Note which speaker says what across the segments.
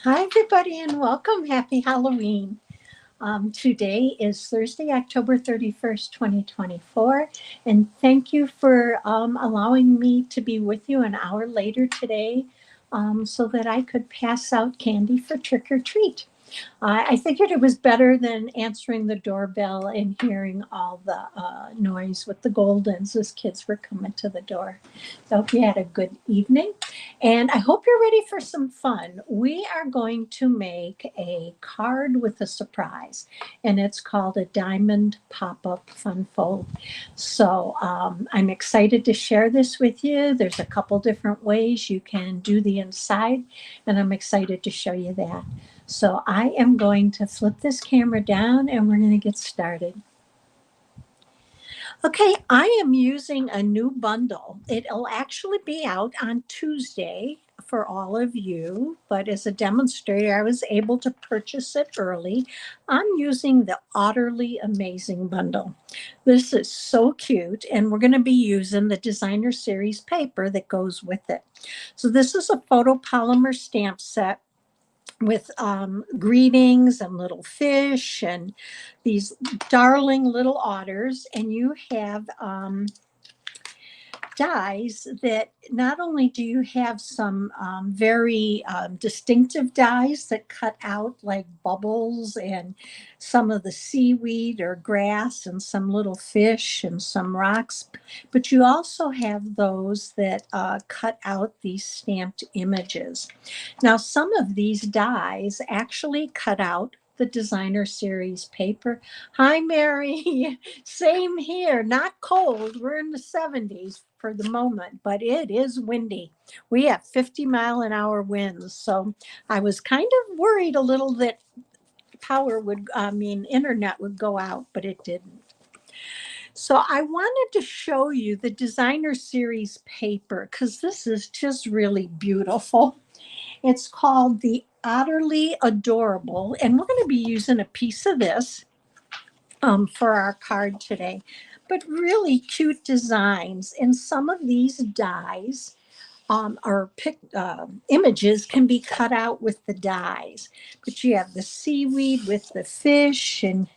Speaker 1: Hi, everybody, and welcome. Happy Halloween. Today is Thursday, October 31st, 2024. And thank you for allowing me to be with you an hour later today so that I could pass out candy for trick or treat. I figured it was better than answering the doorbell and hearing all the noise with the Goldens as kids were coming to the door. So, hope you had a good evening. And I hope you're ready for some fun. We are going to make a card with a surprise, and it's called a Diamond Pop Up Fun Fold. So, I'm excited to share this with you. There's a couple different ways you can do the inside, and I'm excited to show you that. So I am going to flip this camera down and we're going to get started. Okay, I am using a new bundle. It'll actually be out on Tuesday for all of you, but as a demonstrator, I was able to purchase it early. I'm using the Otterly Amazing Bundle. This is so cute, and we're going to be using the designer series paper that goes with it. So this is a photopolymer stamp set with greetings and little fish and these darling little otters. And you have dies that not only do you have some very distinctive dies that cut out like bubbles and some of the seaweed or grass and some little fish and some rocks, but you also have those that cut out these stamped images. Now, some of these dies actually cut out the designer series paper. Hi, Mary. Same here. Not cold. We're in the 70s for the moment, but it is windy. We have 50-mile-an-hour winds. So I was kind of worried a little that internet would go out, but it didn't. So I wanted to show you the designer series paper because this is just really beautiful. It's called the Otterly Adorable, and we're going to be using a piece of this for our card today. But really cute designs, and some of these dies images can be cut out with the dies. But you have the seaweed with the fish and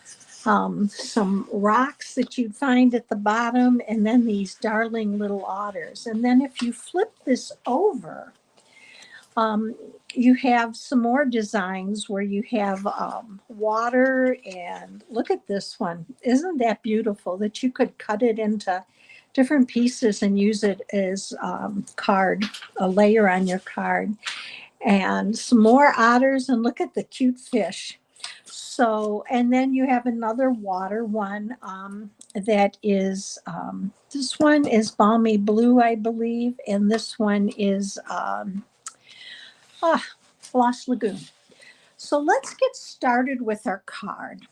Speaker 1: some rocks that you'd find at the bottom, and then these darling little otters. And then if you flip this over, um, you have some more designs where you have water, and look at this one. Isn't that beautiful that you could cut it into different pieces and use it as a layer on your card. And some more otters, and look at the cute fish. So, and then you have another water one that is, this one is balmy blue, I believe, and this one is Floss Lagoon. So let's get started with our card.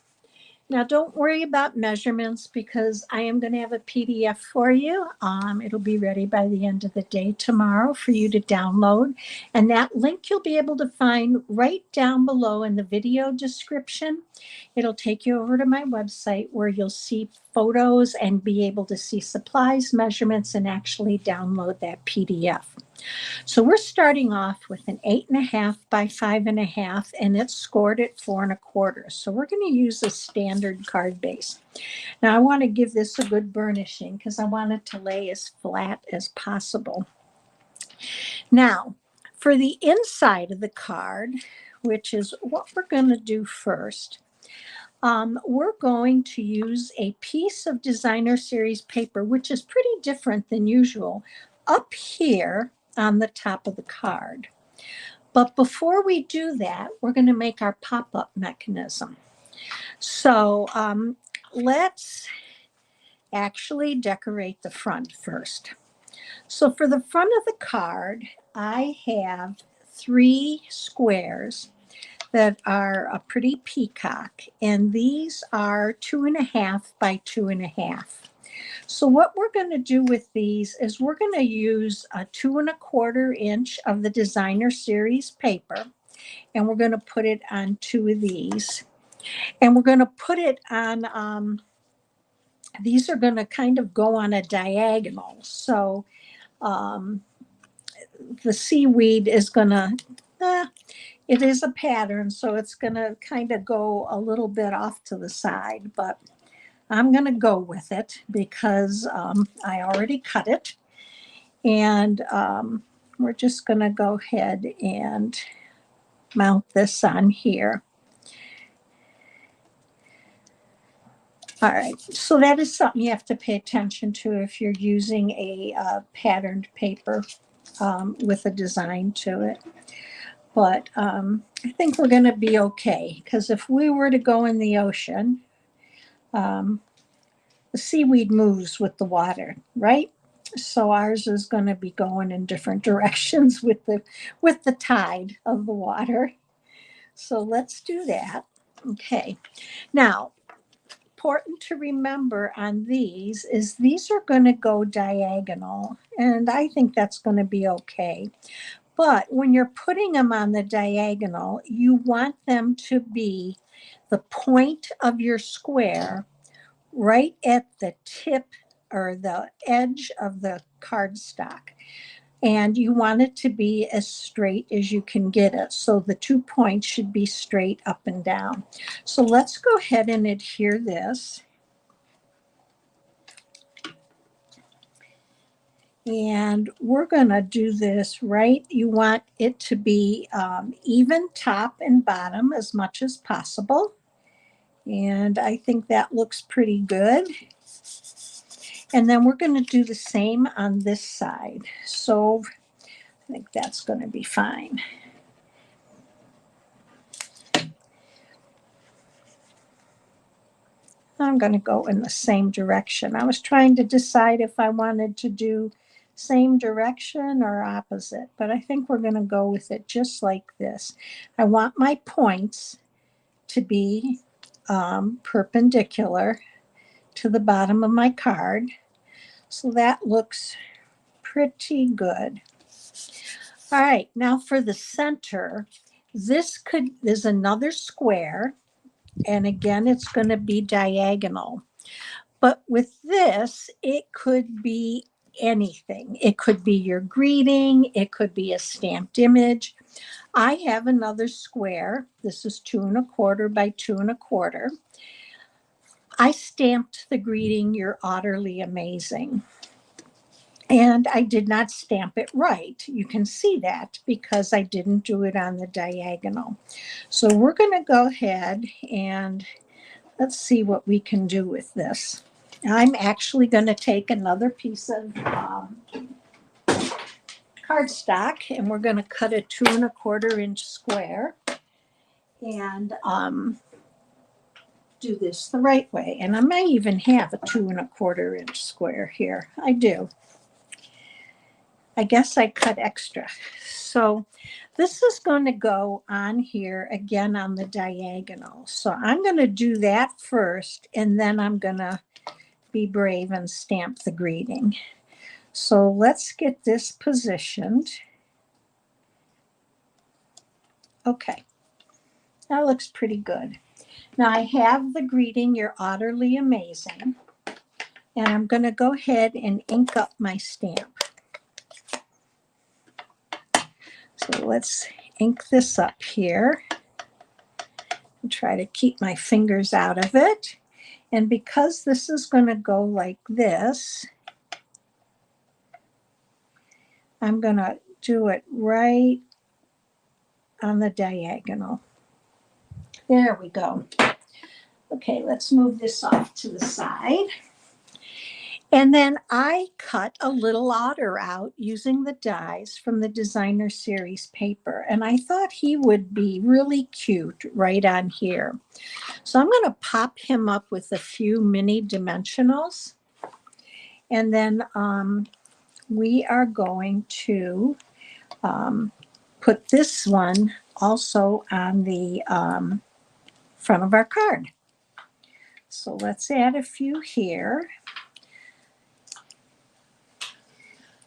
Speaker 1: Now, don't worry about measurements because I am going to have a PDF for you. It'll be ready by the end of the day tomorrow for you to download. And that link you'll be able to find right down below in the video description. It'll take you over to my website where you'll see photos and be able to see supplies, measurements, and actually download that PDF. So we're starting off with an 8.5 by 5.5, and it's scored at 4.25. So we're going to use a standard card base. Now I want to give this a good burnishing because I want it to lay as flat as possible. Now, for the inside of the card, which is what we're going to do first, we're going to use a piece of designer series paper, which is pretty different than usual, up here on the top of the card. But before we do that, we're going to make our pop-up mechanism. So let's actually decorate the front first. So for the front of the card, I have 3 squares that are a pretty peacock, and these are 2.5 by 2.5. So what we're going to do with these is we're going to use a 2.25 inch of the designer series paper, and we're going to put it on 2 of these, and we're going to put it on these are going to kind of go on a diagonal. So the seaweed is going to It is a pattern, so it's going to kind of go a little bit off to the side, but I'm going to go with it because I already cut it. And we're just going to go ahead and mount this on here. All right, so that is something you have to pay attention to if you're using a patterned paper with a design to it. But I think we're going to be okay, because if we were to go in the ocean, the seaweed moves with the water, right? So ours is going to be going in different directions with the tide of the water. So let's do that. Okay. Now, important to remember on these is these are going to go diagonal, and I think that's going to be okay. But when you're putting them on the diagonal, you want them to be the point of your square right at the tip or the edge of the cardstock. And you want it to be as straight as you can get it. So the 2 points should be straight up and down. So let's go ahead and adhere this. And we're going to do this right. You want it to be even top and bottom as much as possible. And I think that looks pretty good. And then we're going to do the same on this side. So I think that's going to be fine. I'm going to go in the same direction. I was trying to decide if I wanted to do same direction or opposite, but I think we're going to go with it just like this. I want my points to be perpendicular to the bottom of my card. So that looks pretty good. All right, now for the center, this is another square, and again, it's going to be diagonal. But with this, it could be anything. It could be your greeting. It could be a stamped image. I have another square. This is 2 1/4 by 2 1/4. I stamped the greeting, "You're utterly amazing." And I did not stamp it right. You can see that because I didn't do it on the diagonal. So we're going to go ahead and let's see what we can do with this. I'm actually going to take another piece of cardstock, and we're going to cut a 2 1/4 inch square and do this the right way. And I may even have a 2 1/4 inch square here. I do. I guess I cut extra. So this is going to go on here again on the diagonal. So I'm going to do that first, and then I'm going to be brave and stamp the greeting. So let's get this positioned. Okay, that looks pretty good. Now I have the greeting, "You're utterly amazing," and I'm going to go ahead and ink up my stamp. So let's ink this up here and try to keep my fingers out of it. And because this is going to go like this, I'm going to do it right on the diagonal. There we go. Okay, let's move this off to the side. And then I cut a little otter out using the dies from the Designer Series paper. And I thought he would be really cute right on here. So I'm going to pop him up with a few mini dimensionals. And then we are going to put this one also on the front of our card. So let's add a few here.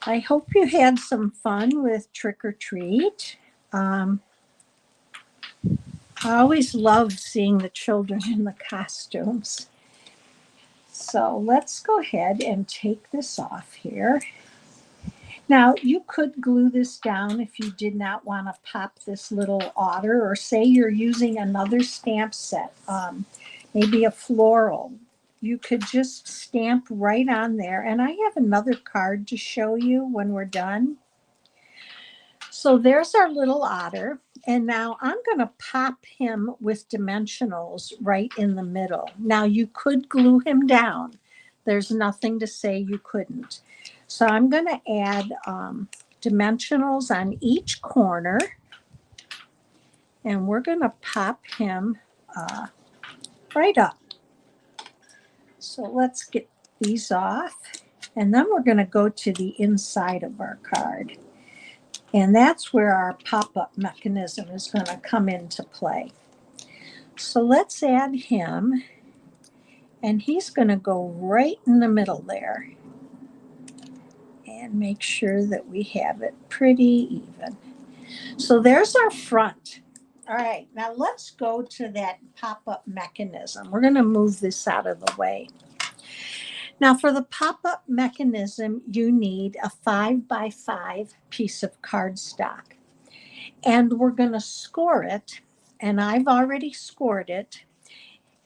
Speaker 1: I hope you had some fun with Trick or Treat. I always love seeing the children in the costumes. So let's go ahead and take this off here. Now, you could glue this down if you did not want to pop this little otter, or say you're using another stamp set, maybe a floral. You could just stamp right on there. And I have another card to show you when we're done. So there's our little otter. And now I'm going to pop him with dimensionals right in the middle. Now, you could glue him down. There's nothing to say you couldn't. So I'm going to add dimensionals on each corner. And we're going to pop him right up. So let's get these off. And then we're going to go to the inside of our card. And that's where our pop-up mechanism is going to come into play. So let's add him. And he's going to go right in the middle there. And make sure that we have it pretty even. So there's our front. All right, now let's go to that pop-up mechanism. We're going to move this out of the way. Now, for the pop-up mechanism, you need a 5x5 piece of cardstock. And we're going to score it, and I've already scored it,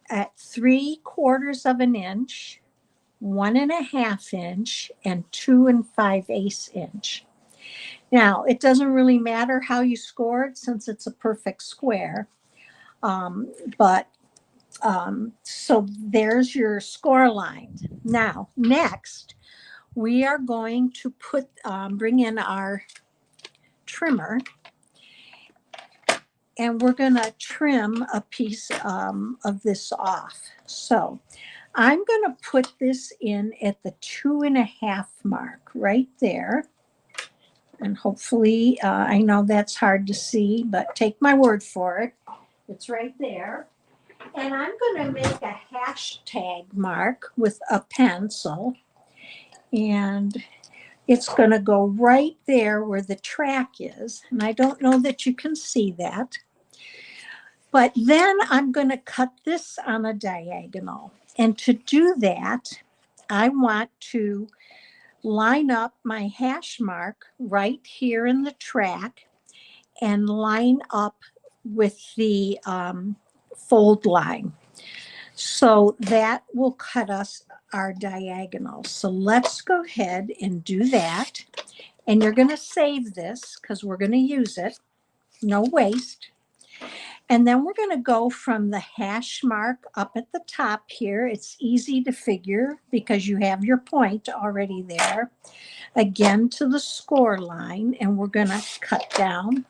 Speaker 1: at 3/4 of an inch, 1.5 inch, and 2 5/8 inch. Now, it doesn't really matter how you score it since it's a perfect square. So there's your score line. Now, next, we are going to bring in our trimmer, and we're going to trim a piece of this off. So I'm going to put this in at the 2.5 mark right there. And hopefully, I know that's hard to see, but take my word for it. It's right there. And I'm going to make a hashtag mark with a pencil. And it's going to go right there where the track is. And I don't know that you can see that. But then I'm going to cut this on a diagonal. And to do that, I want to line up my hash mark right here in the track and line up with the fold line. So that will cut us our diagonal. So let's go ahead and do that. And you're going to save this because we're going to use it. No waste. And then we're going to go from the hash mark up at the top here. It's easy to figure because you have your point already there. Again to the score line, and we're going to cut down,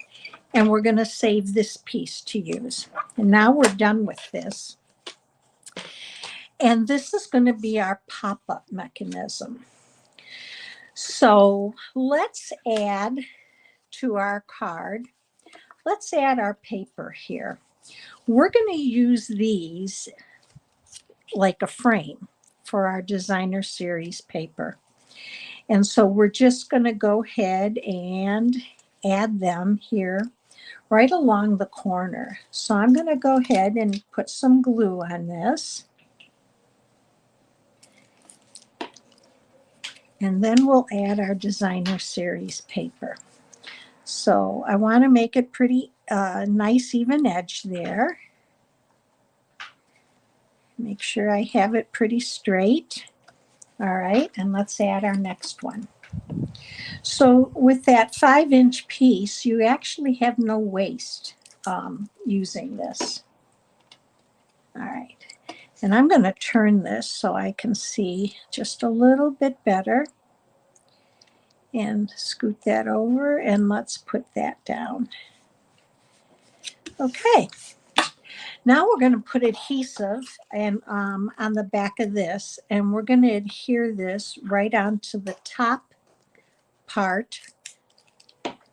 Speaker 1: and we're going to save this piece to use. And now we're done with this. And this is going to be our pop-up mechanism. So let's add to our card. Let's add our paper here. We're going to use these like a frame for our designer series paper. And so we're just going to go ahead and add them here right along the corner. So I'm going to go ahead and put some glue on this. And then we'll add our designer series paper. So I want to make it pretty nice even edge there. Make sure I have it pretty straight. All right, and let's add our next one. So with that 5-inch piece, you actually have no waste using this. All right, and I'm going to turn this so I can see just a little bit better. And scoot that over, and let's put that down. Okay. Now we're going to put adhesive and on the back of this, and we're going to adhere this right onto the top part,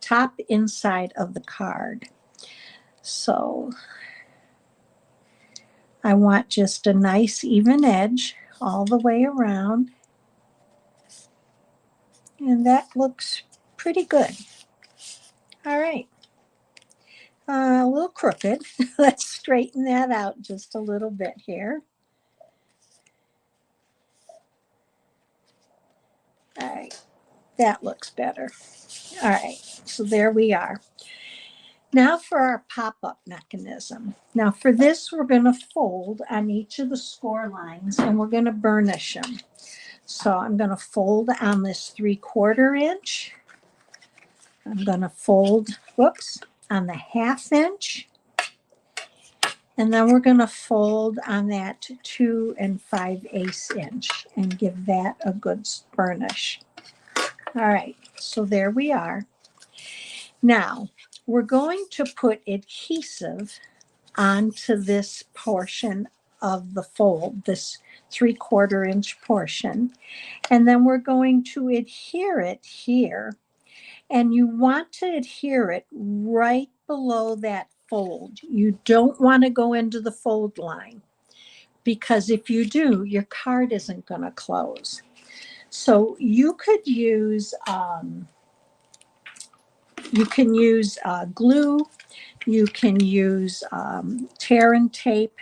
Speaker 1: top inside of the card. So I want just a nice even edge all the way around. And that looks pretty good. All right. A little crooked. Let's straighten that out just a little bit here. All right. That looks better. All right, so there we are. Now for our pop-up mechanism. Now for this, we're going to fold on each of the score lines and we're going to burnish them. So I'm going to fold on this 3/4 inch. I'm going to fold, whoops, on the 1/2 inch. And then we're going to fold on that 2 5/8 inch and give that a good burnish. All right, so there we are. Now, we're going to put adhesive onto this portion of the fold, this 3/4 inch portion. And then we're going to adhere it here. And you want to adhere it right below that fold. You don't want to go into the fold line because if you do, your card isn't going to close. So you could use glue, you can use tear and tape,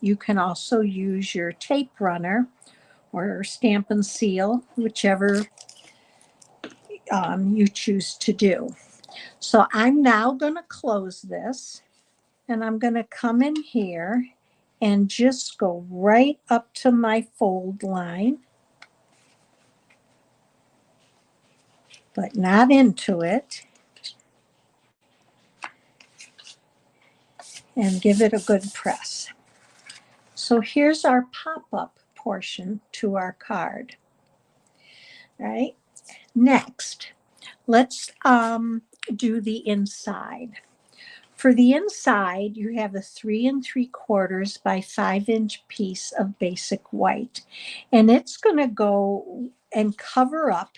Speaker 1: you can also use your tape runner or stamp and seal, whichever you choose to do. So I'm now going to close this and I'm going to come in here and just go right up to my fold line, but not into it, and give it a good press. So here's our pop-up portion to our card. All right, next, let's do the inside. For the inside, you have a 3 3/4 by 5 inch piece of basic white, and it's going to go and cover up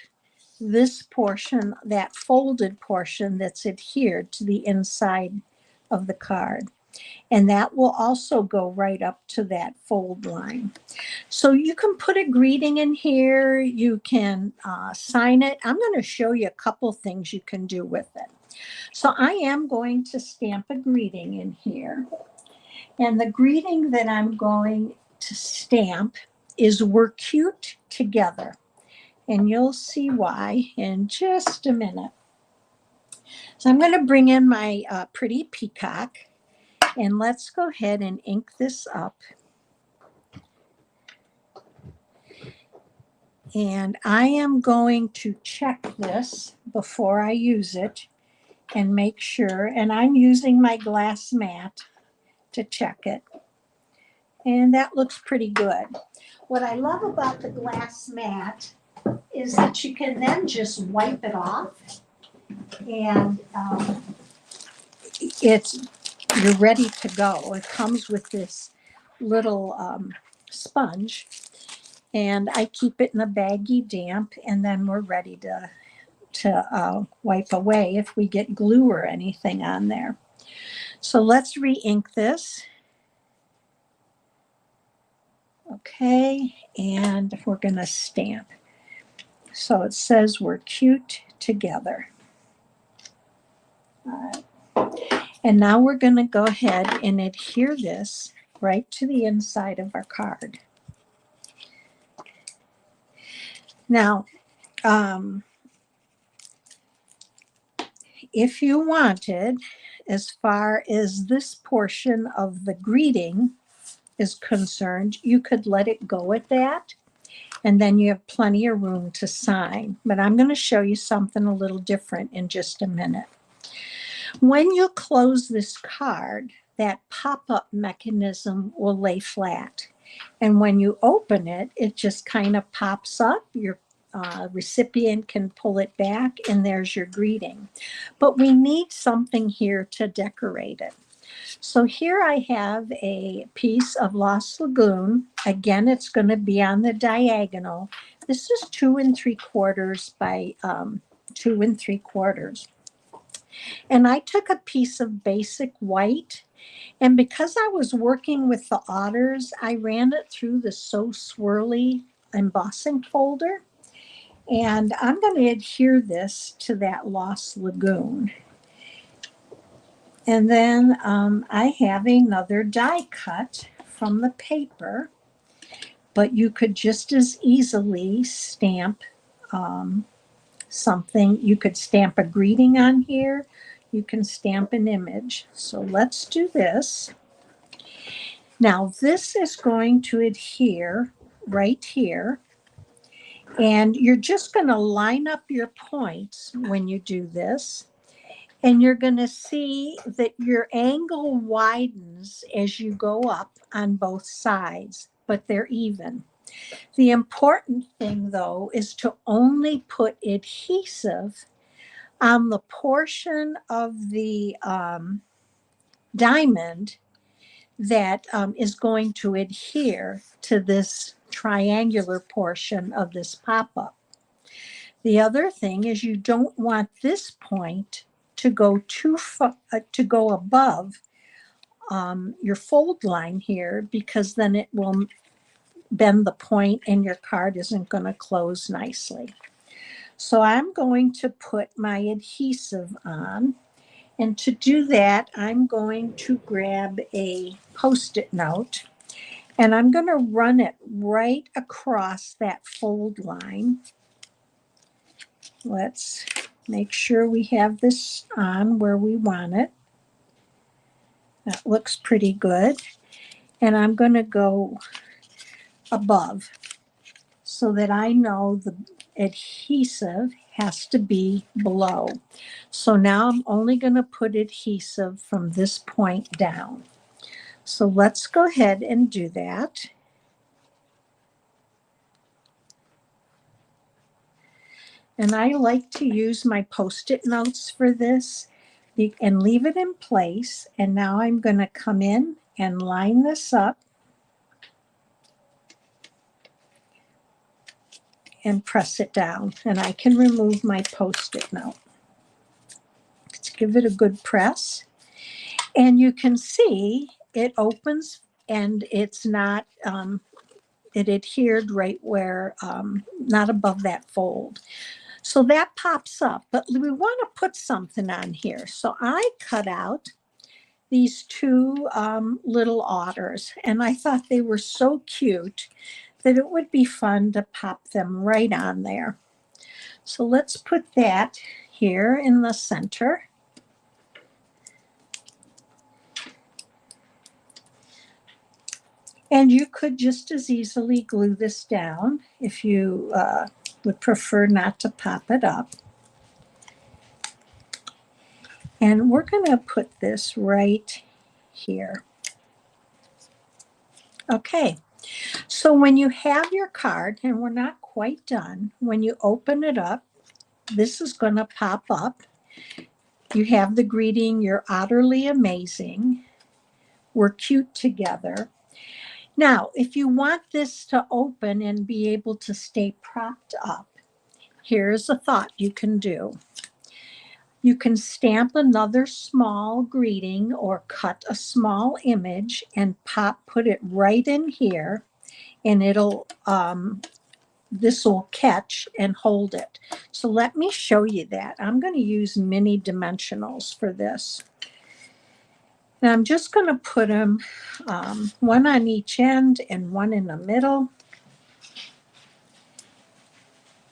Speaker 1: this portion, that folded portion that's adhered to the inside of the card. And that will also go right up to that fold line. So you can put a greeting in here, you can sign it. I'm going to show you a couple things you can do with it. So I am going to stamp a greeting in here. And the greeting that I'm going to stamp is "We're cute together." And you'll see why in just a minute. So I'm going to bring in my pretty peacock and let's go ahead and ink this up. And I am going to check this before I use it and make sure, and I'm using my glass mat to check it. And that looks pretty good. What I love about the glass mat is that you can then just wipe it off and you're ready to go. It comes with this little sponge, and I keep it in a baggie damp, and then we're ready to wipe away if we get glue or anything on there. So let's re-ink this. Okay, and we're going to stamp. So it says "We're cute together." All right. And now we're going to go ahead and adhere this right to the inside of our card. Now, if you wanted, as far as this portion of the greeting is concerned, you could let it go at that, and then you have plenty of room to sign. But I'm going to show you something a little different in just a minute. When you close this card, that pop-up mechanism will lay flat. And when you open it, it just kind of pops up. Your recipient can pull it back, and there's your greeting. But we need something here to decorate it. So here I have a piece of Lost Lagoon. Again, it's going to be on the diagonal. This is 2 3/4 by 2 3/4. And I took a piece of basic white, and because I was working with the otters, I ran it through the So Swirly embossing folder, and I'm going to adhere this to that Lost Lagoon. And then I have another die cut from the paper, but you could just as easily stamp something. You could stamp a greeting on here. You can stamp an image. So let's do this. Now this is going to adhere right here. And you're just going to line up your points when you do this. And you're going to see that your angle widens as you go up on both sides, but they're even. The important thing, though, is to only put adhesive on the portion of the diamond that is going to adhere to this triangular portion of this pop-up. The other thing is you don't want this point to go too far, to go above your fold line here, because then it will bend the point and your card isn't going to close nicely. So I'm going to put my adhesive on. And to do that, I'm going to grab a Post-it note and I'm going to run it right across that fold line. Let's make sure we have this on where we want it. That looks pretty good. And I'm going to go above so that I know the adhesive has to be below. So now I'm only going to put adhesive from this point down. So let's go ahead and do that. And I like to use my Post-it notes for this and leave it in place. And now I'm going to come in and line this up and press it down. And I can remove my Post-it note. Let's give it a good press. And you can see it opens and it's not, it adhered right where, not above that fold. So that pops up, but we want to put something on here. So I cut out these two little otters, and I thought they were so cute that it would be fun to pop them right on there. So let's put that here in the center. And you could just as easily glue this down if you would prefer not to pop it up. And we're going to put this right here. Okay, so when you have your card, and we're not quite done, when you open it up, this is going to pop up. You have the greeting, "You're utterly amazing. We're cute together." Now, if you want this to open and be able to stay propped up, here's a thought you can do. You can stamp another small greeting or cut a small image and put it right in here, and it'll this will catch and hold it. So let me show you that. I'm going to use mini dimensionals for this. Now I'm just going to put them one on each end and one in the middle.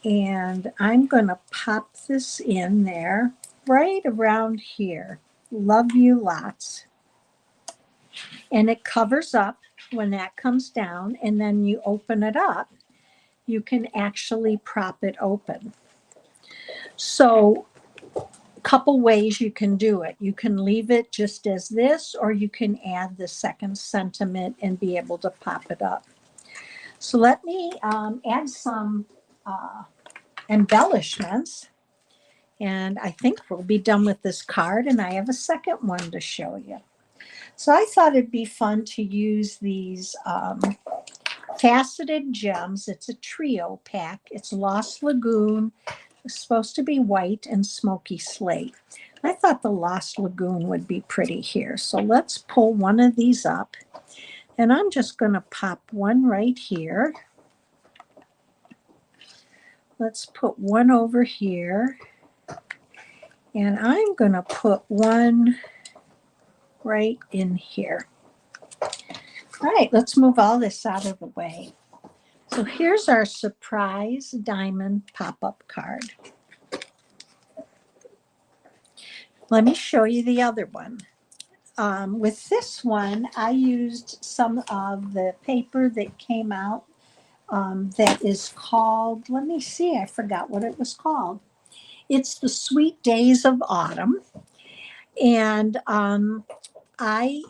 Speaker 1: And I'm going to pop this in there right around here. Love you lots. And it covers up when that comes down, and then you open it up. You can actually prop it open. So a couple ways you can do it. You can leave it just as this, or you can add the second sentiment and be able to pop it up. So let me add some embellishments. And I think we'll be done with this card, and I have a second one to show you. So I thought it'd be fun to use these faceted gems. It's a trio pack. It's Lost Lagoon. It's supposed to be white and smoky slate. I thought the Lost Lagoon would be pretty here. So let's pull one of these up. And I'm just going to pop one right here. Let's put one over here. And I'm going to put one right in here. All right, let's move all this out of the way. So here's our surprise diamond pop-up card. Let me show you the other one. With this one, I used some of the paper that came out that is called, let me see, I forgot what it was called. It's the Sweet Days of Autumn. And I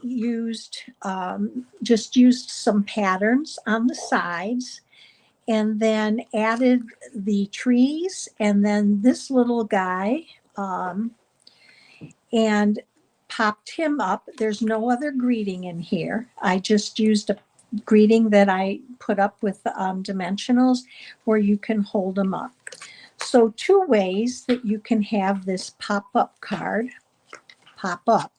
Speaker 1: just used some patterns on the sides and then added the trees and then this little guy um, and popped him up. There's no other greeting in here. I just used a greeting that I put up with dimensionals where you can hold them up. So two ways that you can have this pop-up card pop up.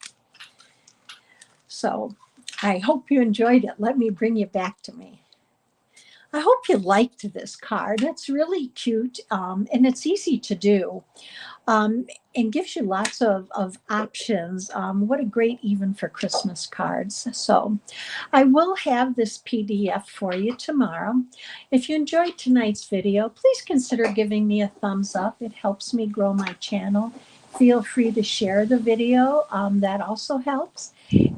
Speaker 1: So I hope you enjoyed it. Let me bring you back to me. I hope you liked this card. It's really cute and it's easy to do and gives you lots of options. What a great even for Christmas cards. So I will have this PDF for you tomorrow. If you enjoyed tonight's video, please consider giving me a thumbs up. It helps me grow my channel. Feel free to share the video. That also helps.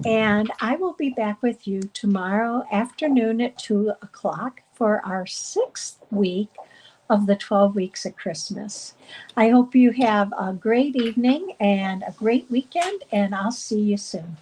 Speaker 1: And I will be back with you tomorrow afternoon at 2 o'clock for our 6th week of the 12 weeks of Christmas. I hope you have a great evening and a great weekend, and I'll see you soon.